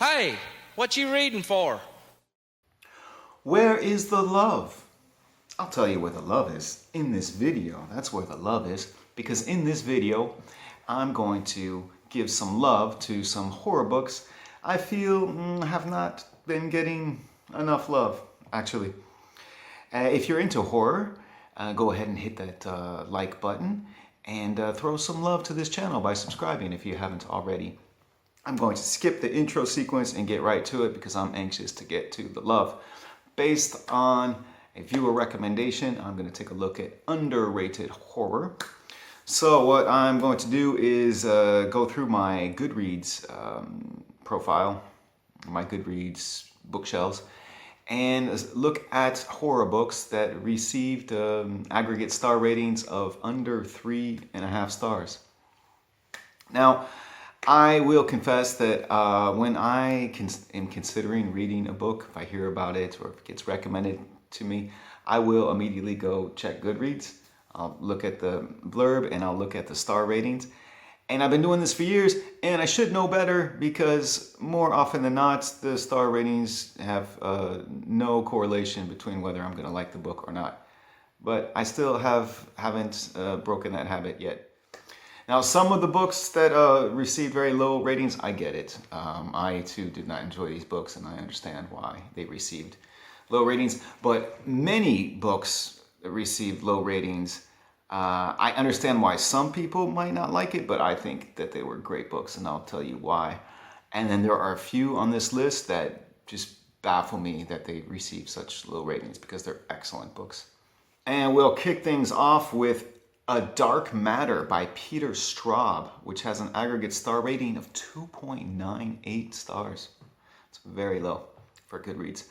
Hey, what you reading for? Where is the love? I'll tell you where the love is in this video. That's where the love is, because in this video, I'm going to give some love to some horror books I feel have not been getting enough love, actually. If you're into horror, go ahead and hit that like button and throw some love to this channel by subscribing if you haven't already. I'm going to skip the intro sequence and get right to it because I'm anxious to get to the love. Based on a viewer recommendation, I'm going to take a look at underrated horror. So what I'm going to do is go through my Goodreads profile, my Goodreads bookshelves, and look at horror books that received aggregate star ratings of under 3.5 stars. Now, I will confess that when I am considering reading a book, if I hear about it or if it gets recommended to me, I will immediately go check Goodreads. I'll look at the blurb and I'll look at the star ratings. And I've been doing this for years, and I should know better because more often than not, the star ratings have no correlation between whether I'm going to like the book or not. But I still haven't broken that habit yet. Now, some of the books that received very low ratings, I get it. I too did not enjoy these books, and I understand why they received low ratings. But many books that received low ratings, I understand why some people might not like it, but I think that they were great books, and I'll tell you why. And then there are a few on this list that just baffle me that they received such low ratings because they're excellent books. And we'll kick things off with A Dark Matter by Peter Straub, which has an aggregate star rating of 2.98 stars. It's very low for Goodreads.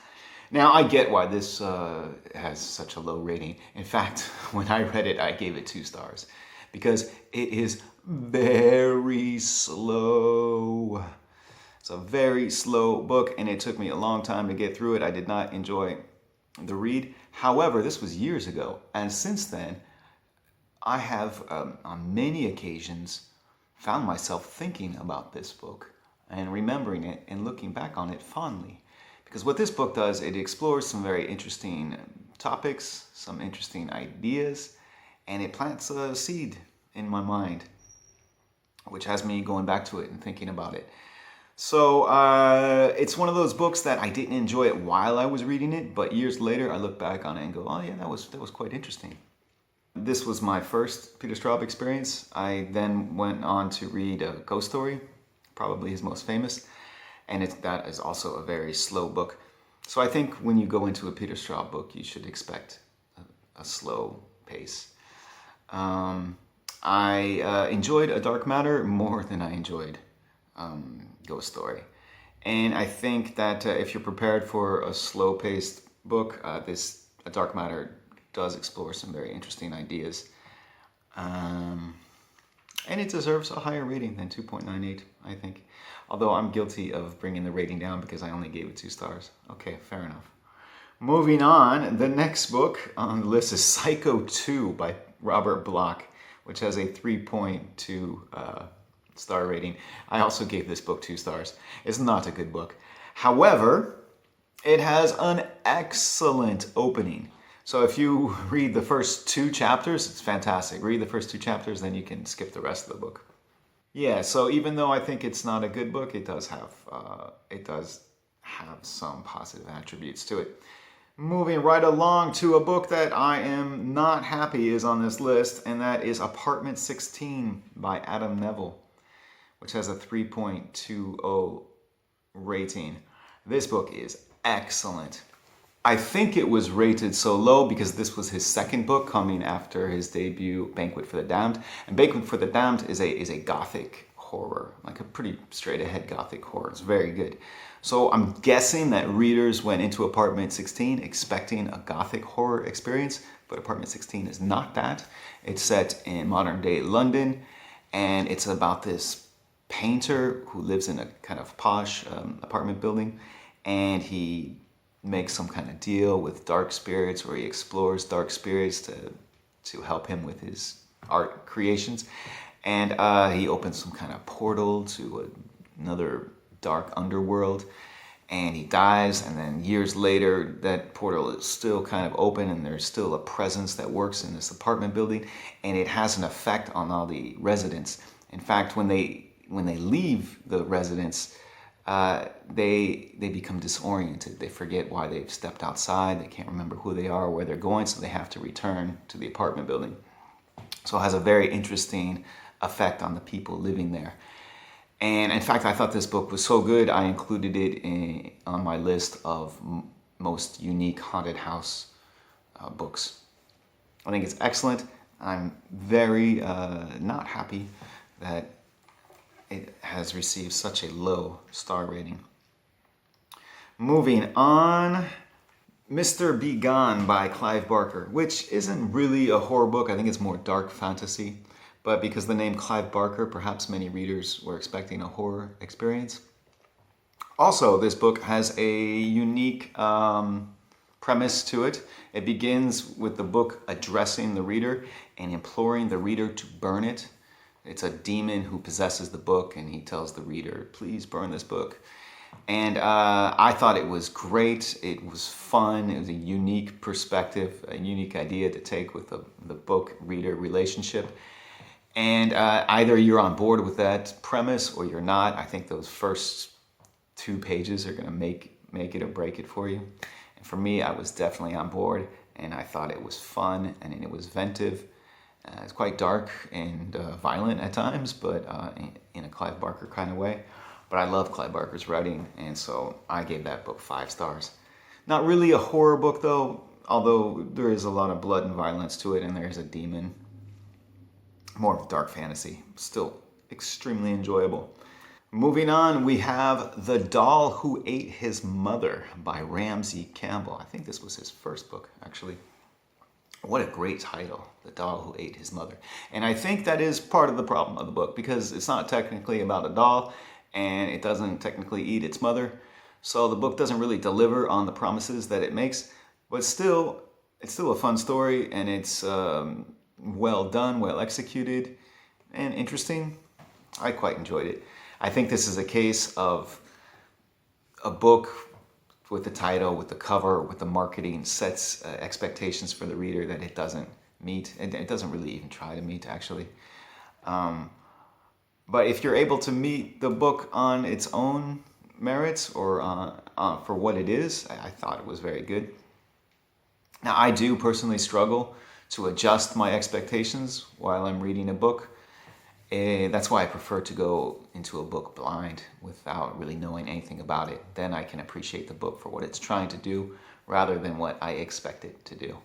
Now, I get why this has such a low rating. In fact, when I read it, I gave it 2 stars because it is very slow. It's a very slow book, and it took me a long time to get through it. I did not enjoy the read. However, this was years ago, and since then, I have, on many occasions, found myself thinking about this book and remembering it and looking back on it fondly. Because what this book does, it explores some very interesting topics, some interesting ideas, and it plants a seed in my mind, which has me going back to it and thinking about it. So it's one of those books that I didn't enjoy it while I was reading it, but years later I look back on it and go, oh yeah, that was quite interesting. This was my first Peter Straub experience. I then went on to read Ghost Story, probably his most famous, and that is also a very slow book. So I think when you go into a Peter Straub book, you should expect a slow pace. I enjoyed A Dark Matter more than I enjoyed Ghost Story. And I think that if you're prepared for a slow-paced book, A Dark Matter does explore some very interesting ideas. And it deserves a higher rating than 2.98, I think. Although I'm guilty of bringing the rating down because I only gave it 2 stars. Okay, fair enough. Moving on, the next book on the list is Psycho 2 by Robert Bloch, which has a 3.2 star rating. I also gave this book 2 stars. It's not a good book. However, it has an excellent opening. So if you read the first 2 chapters, it's fantastic. Read the first 2 chapters, then you can skip the rest of the book. Yeah, so even though I think it's not a good book, it does have some positive attributes to it. Moving right along to a book that I am not happy is on this list, and that is Apartment 16 by Adam Neville, which has a 3.20 rating. This book is excellent. I think it was rated so low because this was his second book coming after his debut, Banquet for the Damned. And Banquet for the Damned is a gothic horror, like a pretty straight-ahead gothic horror. It's very good. So I'm guessing that readers went into Apartment 16 expecting a gothic horror experience, but Apartment 16 is not that. It's set in modern-day London, and it's about this painter who lives in a kind of posh apartment building, and he makes some kind of deal with dark spirits where he explores dark spirits to help him with his art creations. And he opens some kind of portal to another dark underworld, and he dies, and then years later that portal is still kind of open, and there's still a presence that works in this apartment building, and it has an effect on all the residents. In fact, when they leave the residence, they become disoriented. They forget why they've stepped outside. They can't remember who they are or where they're going, so they have to return to the apartment building. So it has a very interesting effect on the people living there. And in fact, I thought this book was so good, I included it on my list of most unique haunted house books. I think it's excellent. I'm very not happy that it has received such a low star rating. Moving on, Mr. Be Gone by Clive Barker, which isn't really a horror book. I think it's more dark fantasy. But because the name Clive Barker, perhaps many readers were expecting a horror experience. Also, this book has a unique premise to it. It begins with the book addressing the reader and imploring the reader to burn it. It's a demon who possesses the book, and he tells the reader, please burn this book. And I thought it was great. It was fun. It was a unique perspective, a unique idea to take with the book-reader relationship. And either you're on board with that premise or you're not. I think those first 2 pages are going to make it or break it for you. And for me, I was definitely on board, and I thought it was fun and it was inventive. It's quite dark and violent at times, but in a Clive Barker kind of way. But I love Clive Barker's writing, and so I gave that book 5 stars. Not really a horror book, though, although there is a lot of blood and violence to it, and there's a demon. More of dark fantasy. Still extremely enjoyable. Moving on, we have The Doll Who Ate His Mother by Ramsey Campbell. I think this was his first book, actually. What a great title, The Doll Who Ate His Mother. And I think that is part of the problem of the book, because it's not technically about a doll, and it doesn't technically eat its mother. So the book doesn't really deliver on the promises that it makes, but it's still a fun story, and it's well done, well executed, and interesting. I quite enjoyed it. I think this is a case of a book with the title, with the cover, with the marketing sets expectations for the reader that it doesn't meet. It doesn't really even try to meet, actually. But if you're able to meet the book on its own merits or for what it is, I thought it was very good. Now, I do personally struggle to adjust my expectations while I'm reading a book. That's why I prefer to go into a book blind without really knowing anything about it. Then I can appreciate the book for what it's trying to do rather than what I expect it to do.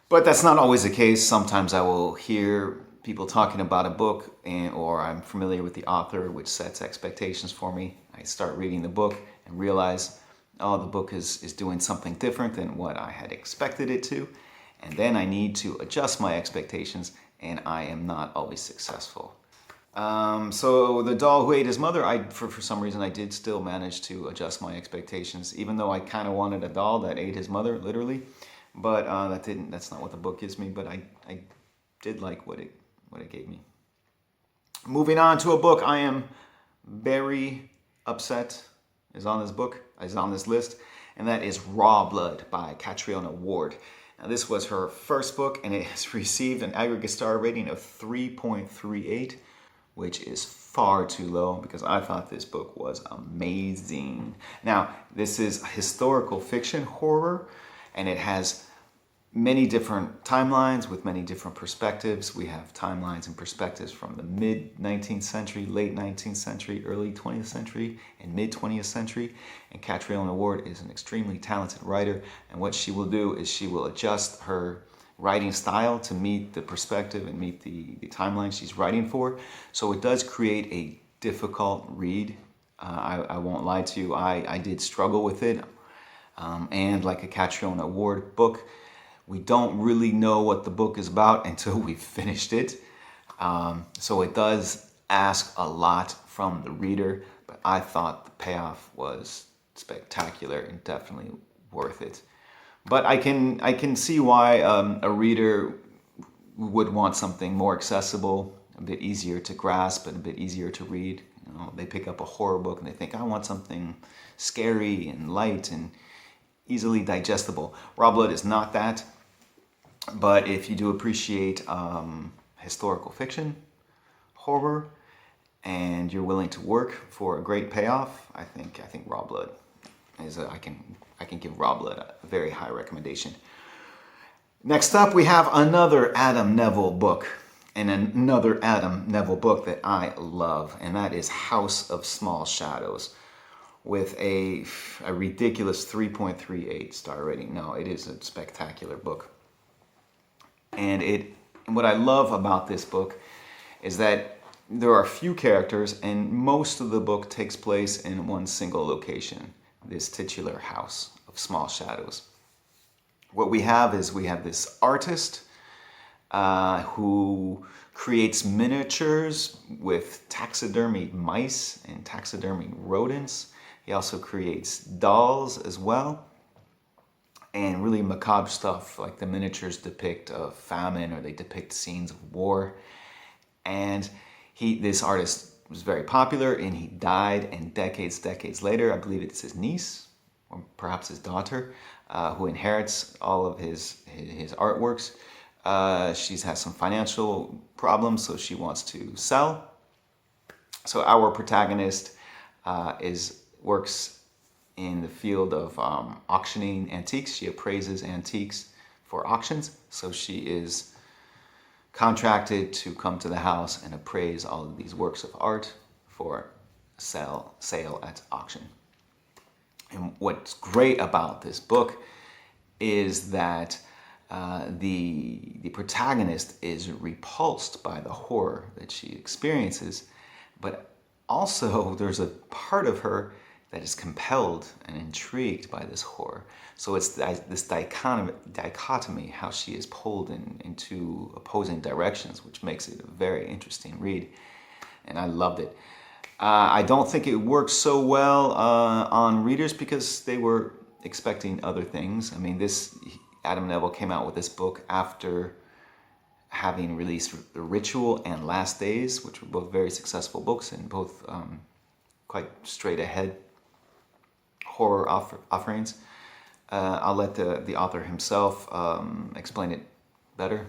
But that's not always the case. Sometimes I will hear people talking about a book, or I'm familiar with the author, which sets expectations for me. I start reading the book and realize, oh, the book is doing something different than what I had expected it to. And then I need to adjust my expectations, and I am not always successful. So The Doll Who Ate His Mother, for some reason I did still manage to adjust my expectations, even though I kind of wanted a doll that ate his mother, literally. But that's not what the book gives me, but I did like what it gave me. Moving on to a book I am very upset is on this list, and that is Raw Blood by Catriona Ward. Now, this was her first book, and it has received an aggregate star rating of 3.38, which is far too low because I thought this book was amazing. Now, this is historical fiction horror, and it has many different timelines with many different perspectives. We have timelines and perspectives from the mid-19th century, late 19th century, early 20th century, and mid-20th century. And Catriona Ward is an extremely talented writer, and what she will do is she will adjust her writing style to meet the perspective and meet the timeline she's writing for. So it does create a difficult read. I won't lie to you, I did struggle with it. And like a Catriona Ward book, we don't really know what the book is about until we've finished it. So it does ask a lot from the reader, but I thought the payoff was spectacular and definitely worth it. But I can see why a reader would want something more accessible, a bit easier to grasp and a bit easier to read, You know, they pick up a horror book and they think, I want something scary and light and easily digestible. Raw Blood is not that, but if you do appreciate historical fiction, horror, and you're willing to work for a great payoff, I think Raw Blood is I can give Raw Blood a very high recommendation. Next up, we have another Adam Neville book, and another Adam Neville book that I love, and that is House of Small Shadows, with a ridiculous 3.38 star rating. No, it is a spectacular book. And what I love about this book is that there are few characters, and most of the book takes place in one single location, this titular House of Small Shadows. What we have this artist who creates miniatures with taxidermied mice and taxidermied rodents. He also creates dolls as well, and really macabre stuff, like the miniatures depict a famine or they depict scenes of war. And this artist was very popular, and he died, and decades later, I believe it's his niece or perhaps his daughter, who inherits all of his artworks. She has some financial problems, so she wants to sell. So our protagonist works in the field of auctioning antiques. She appraises antiques for auctions. So she is contracted to come to the house and appraise all of these works of art for sale at auction. And what's great about this book is that the protagonist is repulsed by the horror that she experiences, but also there's a part of her that is compelled and intrigued by this horror. So it's this dichotomy, how she is pulled in two opposing directions, which makes it a very interesting read, and I loved it. I don't think it worked so well on readers because they were expecting other things. I mean, Adam Neville came out with this book after having released The Ritual and Last Days, which were both very successful books and both quite straight ahead horror offerings. I'll let the author himself explain it better.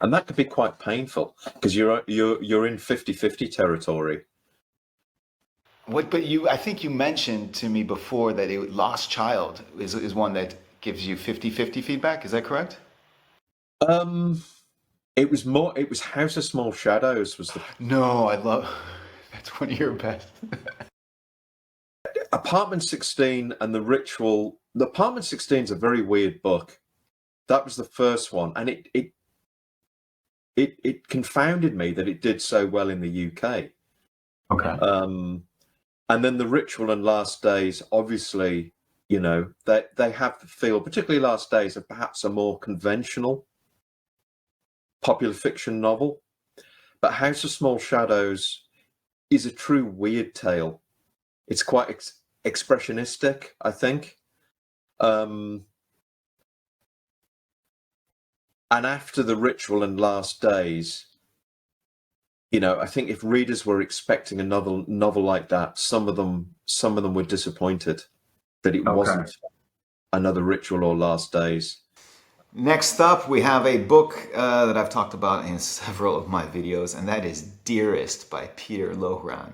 And that could be quite painful because you're in 50-50 territory. But I think you mentioned to me before that Lost Child is one that gives you 50-50 feedback. Is that correct? It was House of Small Shadows was the... No, I love... That's one of your best. Apartment 16 and The Ritual. The Apartment 16 is a very weird book. That was the first one, and it confounded me that it did so well in the UK. Okay. And then The Ritual and Last Days, obviously, you know, they have the feel, particularly Last Days, of perhaps a more conventional popular fiction novel. But House of Small Shadows is a true weird tale. It's quite expressionistic, I think. And after The Ritual and Last Days, you know, I think if readers were expecting another novel like that, some of them were disappointed that it wasn't another Ritual or Last Days. Next up, we have a book that I've talked about in several of my videos, and that is Dearest by Peter Lohran,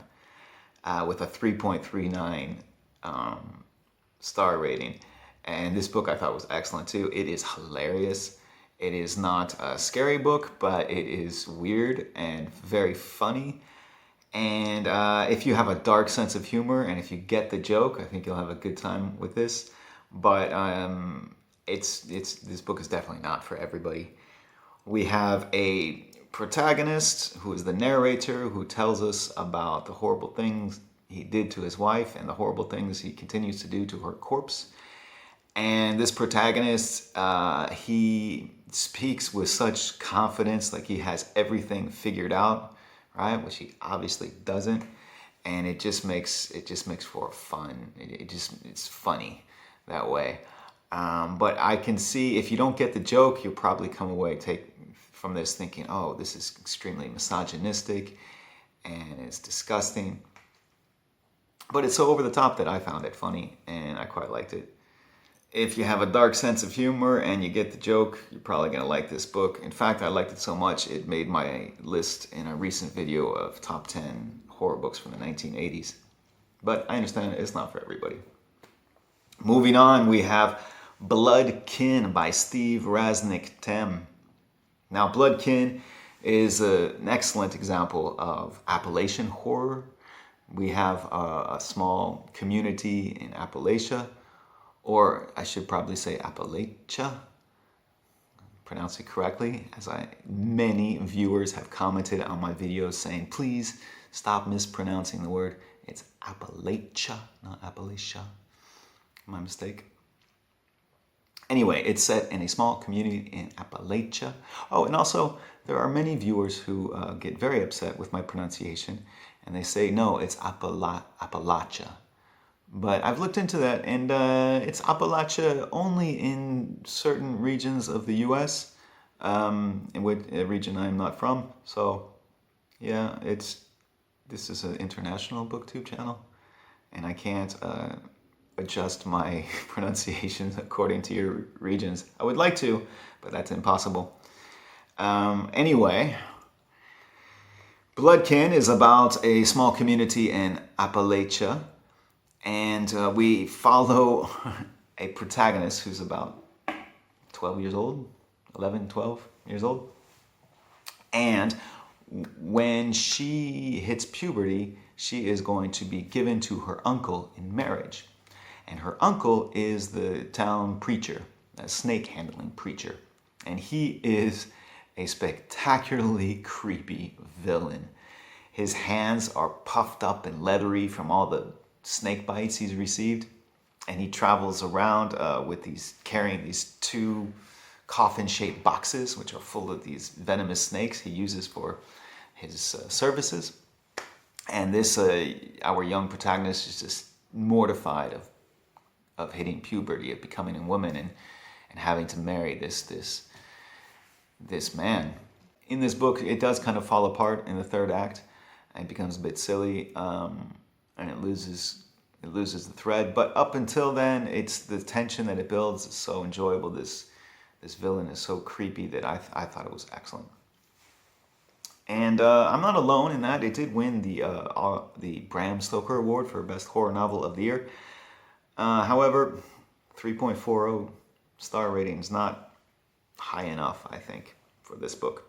with a 3.39 star rating. And this book I thought was excellent too. It is hilarious. It is not a scary book, but it is weird and very funny. And if you have a dark sense of humor and if you get the joke, I think you'll have a good time with this. But this book is definitely not for everybody. We have a protagonist who is the narrator who tells us about the horrible things he did to his wife and the horrible things he continues to do to her corpse. And this protagonist, he speaks with such confidence, like he has everything figured out, right? Which he obviously doesn't. And it just makes for fun. It's funny that way. But I can see if you don't get the joke, you'll probably come away from this thinking, oh, this is extremely misogynistic. and it's disgusting. But it's so over the top that I found it funny, and I quite liked it. If you have a dark sense of humor and you get the joke, you're probably going to like this book. In fact, I liked it so much, it made my list in a recent video of top 10 horror books from the 1980s. But I understand it's not for everybody. Moving on, we have Bloodkin by Steve Raznick-Tem. Now, Bloodkin is an excellent example of Appalachian horror. We have a small community in Appalachia, or I should probably say Appalachia, pronounce it correctly, as many viewers have commented on my videos saying, please stop mispronouncing the word. It's Appalachia, not Appalachia. My mistake. Anyway, it's set in a small community in Appalachia. Oh, and also, there are many viewers who get very upset with my pronunciation, and they say, no, it's Appalachia. But I've looked into that, and it's Appalachia only in certain regions of the U.S., in which a region I'm not from. So, yeah, this is an international booktube channel, and I can't adjust my pronunciations according to your regions. I would like to, but that's impossible. Anyway, Bloodkin is about a small community in Appalachia, and we follow a protagonist who's about 12 years old, 11, 12 years old. And when she hits puberty, she is going to be given to her uncle in marriage. And her uncle is the town preacher, a snake handling preacher. And he is a spectacularly creepy villain. His hands are puffed up and leathery from all the snake bites he's received. And he travels around carrying these 2 coffin-shaped boxes, which are full of these venomous snakes he uses for his services. And this, our young protagonist is just mortified of hitting puberty, of becoming a woman, and having to marry this man. In this book, it does kind of fall apart in the 3rd act, and it becomes a bit silly, and it loses the thread. But up until then, it's the tension that it builds is so enjoyable. This villain is so creepy that I thought it was excellent. And I'm not alone in that. It did win the Bram Stoker Award for Best Horror Novel of the Year. However, 3.40 star rating is not high enough, I think, for this book.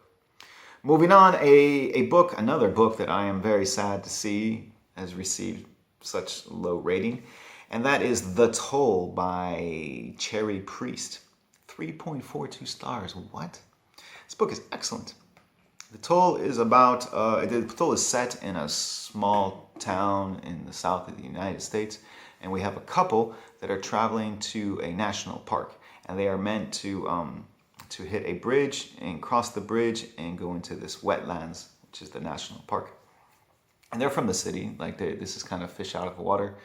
Moving on, another book that I am very sad to see has received such low rating, and that is The Toll by Cherry Priest. 3.42 stars. What? This book is excellent. The Toll is the Toll is set in a small town in the south of the United States, and we have a couple that are traveling to a national park, and they are meant to hit a bridge and cross the bridge and go into this wetlands, which is the national park. And they're from the city, this is kind of fish out of water.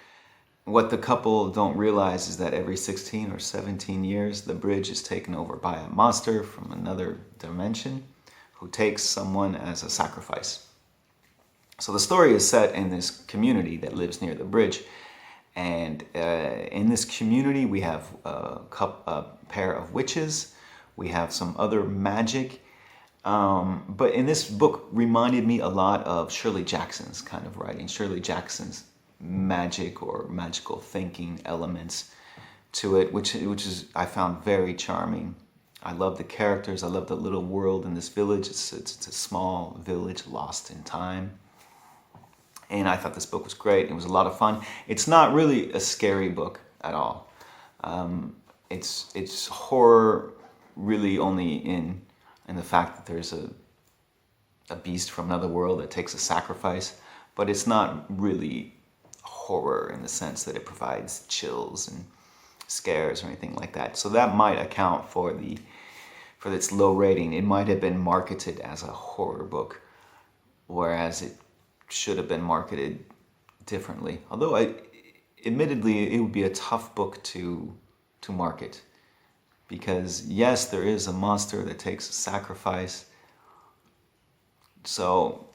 What the couple don't realize is that every 16 or 17 years, the bridge is taken over by a monster from another dimension who takes someone as a sacrifice. So the story is set in this community that lives near the bridge. And in this community, we have a pair of witches. We have some other magic. But in this book reminded me a lot of Shirley Jackson's kind of writing. Shirley Jackson's magic or magical thinking elements to it, which is I found very charming. I love the characters. I love the little world in this village. It's a small village lost in time. And I thought this book was great. It was a lot of fun. It's not really a scary book at all. It's horror really only in the fact that there's a beast from another world that takes a sacrifice. But it's not really horror in the sense that it provides chills and scares or anything like that. So that might account for its low rating. It might have been marketed as a horror book, whereas it should have been marketed differently. Although admittedly, it would be a tough book to market, because yes, there is a monster that takes a sacrifice. So,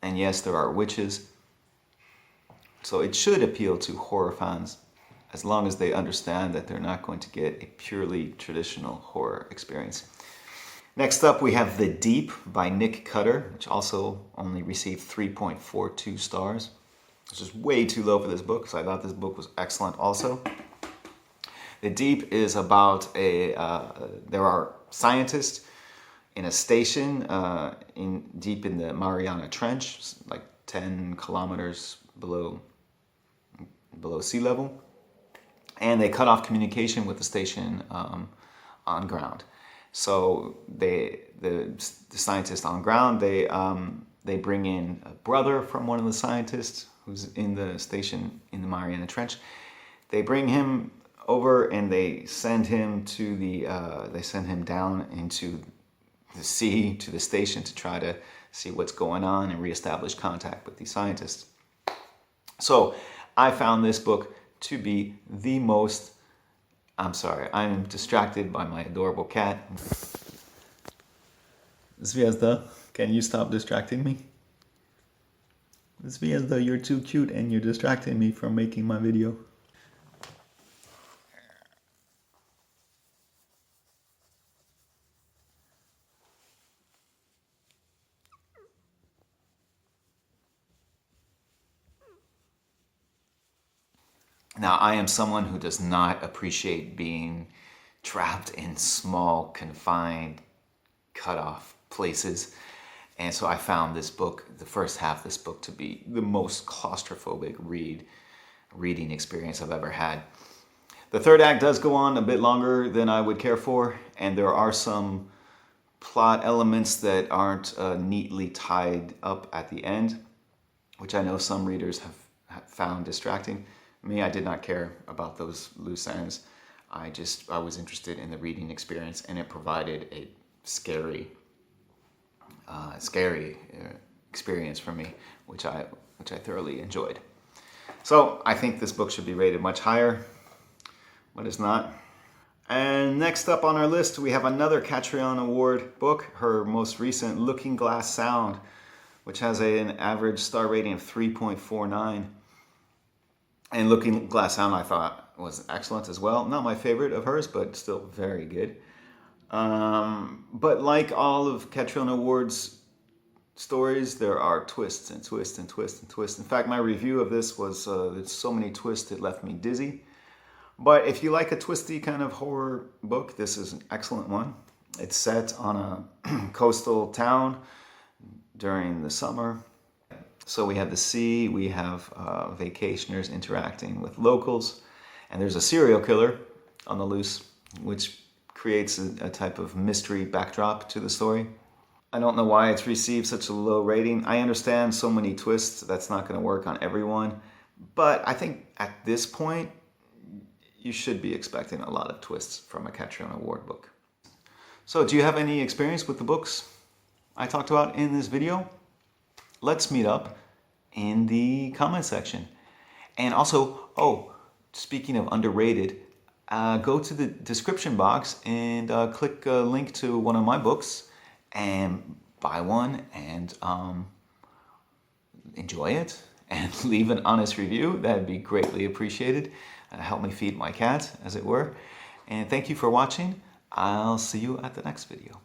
And yes, there are witches. So it should appeal to horror fans as long as they understand that they're not going to get a purely traditional horror experience. Next up, we have The Deep by Nick Cutter, which also only received 3.42 stars. Which is way too low for this book, so I thought this book was excellent also. The Deep is about there are scientists in a station deep in the Mariana Trench, like 10 kilometers below sea level. And they cut off communication with the station on ground. So the scientists on ground, they bring in a brother from one of the scientists who's in the station in the Mariana Trench. They bring him over and they send him down into the sea to the station to try to see what's going on and reestablish contact with these scientists. So I found this book to be the most, I'm sorry, I'm distracted by my adorable cat. Zvezda, can you stop distracting me? Zvezda, you're too cute and you're distracting me from making my video. Now, I am someone who does not appreciate being trapped in small, confined, cut off places. And so I found this book, the first half of this book, to be the most claustrophobic reading experience I've ever had. The third act does go on a bit longer than I would care for, and there are some plot elements that aren't neatly tied up at the end, which I know some readers have found distracting. Me, I did not care about those loose ends. I was interested in the reading experience, and it provided a scary experience for me, which I thoroughly enjoyed. So I think this book should be rated much higher, but it's not. And next up on our list, we have another Catriona Award book, her most recent Looking Glass Sound, which has an average star rating of 3.49. And Looking Glass Sound I thought was excellent as well. Not my favorite of hers, but still very good. But like all of Catriona Award's stories, there are twists and twists and twists and twists. In fact, my review of this was there's so many twists it left me dizzy. But if you like a twisty kind of horror book, this is an excellent one. It's set on a coastal town during the summer. So we have the sea, we have vacationers interacting with locals, and there's a serial killer on the loose, which creates a type of mystery backdrop to the story. I don't know why it's received such a low rating. I understand so many twists, that's not going to work on everyone, but I think at this point, you should be expecting a lot of twists from a Catriona Award book. So do you have any experience with the books I talked about in this video? Let's meet up in the comment section. And also, speaking of underrated, go to the description box and click a link to one of my books and buy one and enjoy it and leave an honest review. That'd be greatly appreciated. Help me feed my cat, as it were. And thank you for watching. I'll see you at the next video.